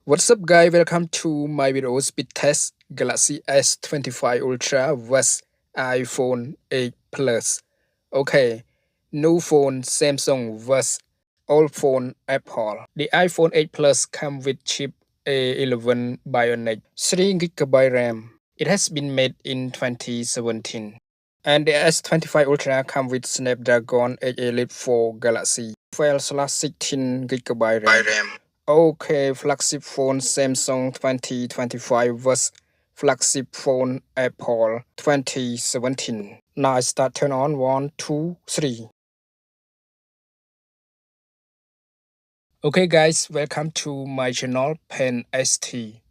What's up guys, welcome to my video speed test Galaxy S25 Ultra vs iPhone 8 Plus. Okay, new phone Samsung vs old phone Apple. The iPhone 8 Plus comes with chip A11 Bionic 3GB RAM. It has been made in 2017. And the S25 Ultra comes with Snapdragon 8 Elite 4 Galaxy 12/16GB RAM. Okay, flagship phone Samsung 2025 vs flagship phone Apple 2017. Now I start turn on 1, 2, 3. Okay guys, welcome to my channel Pen ST.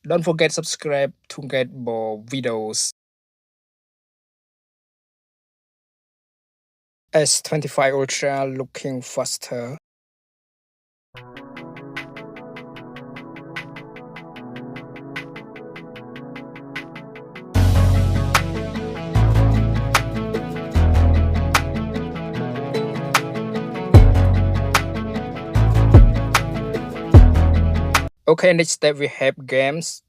Don't forget subscribe to get more videos. S25 Ultra looking faster. Okay, next step we have games.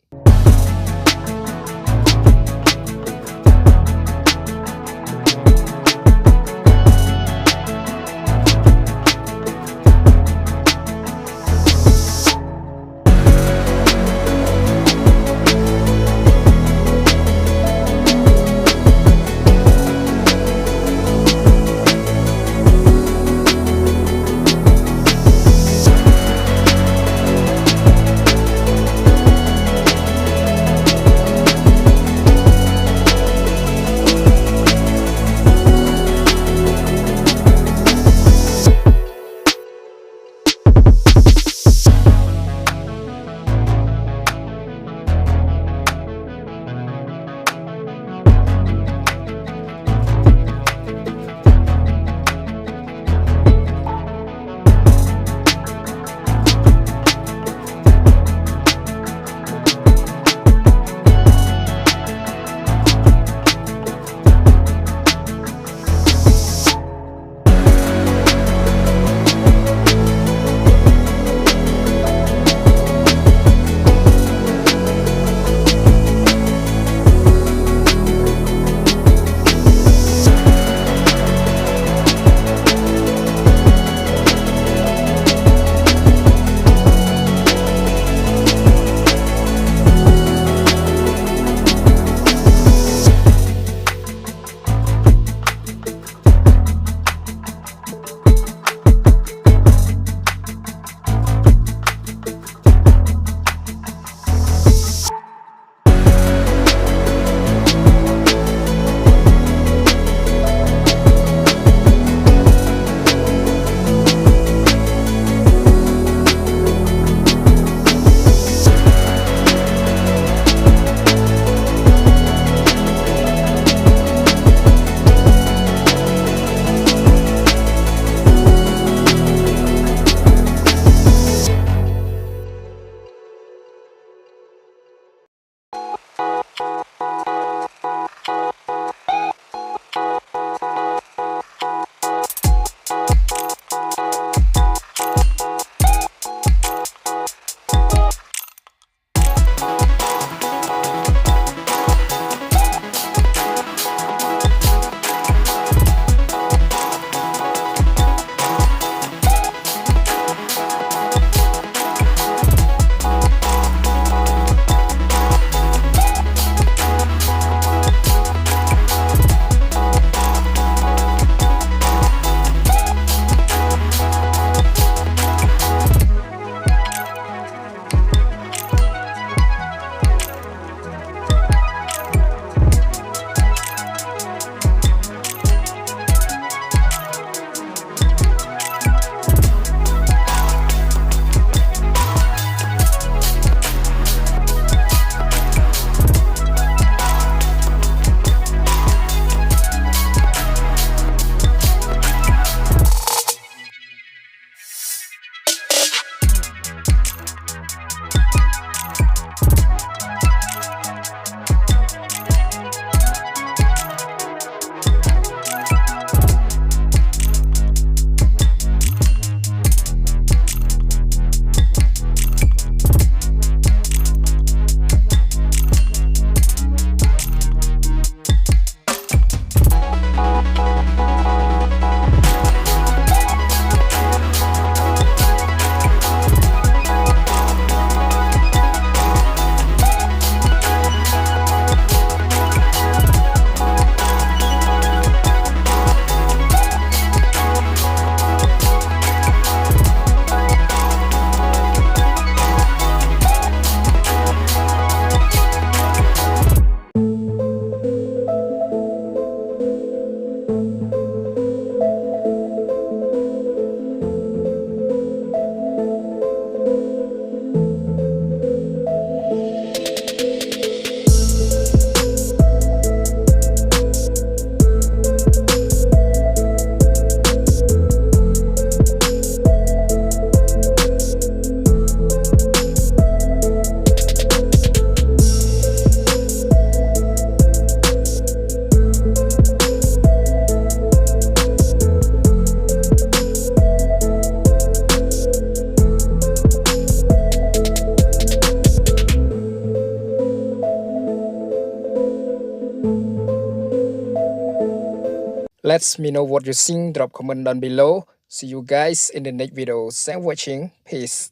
Let me know what you think. Drop comment down below. See you guys in the next video. Thanks for watching. Peace.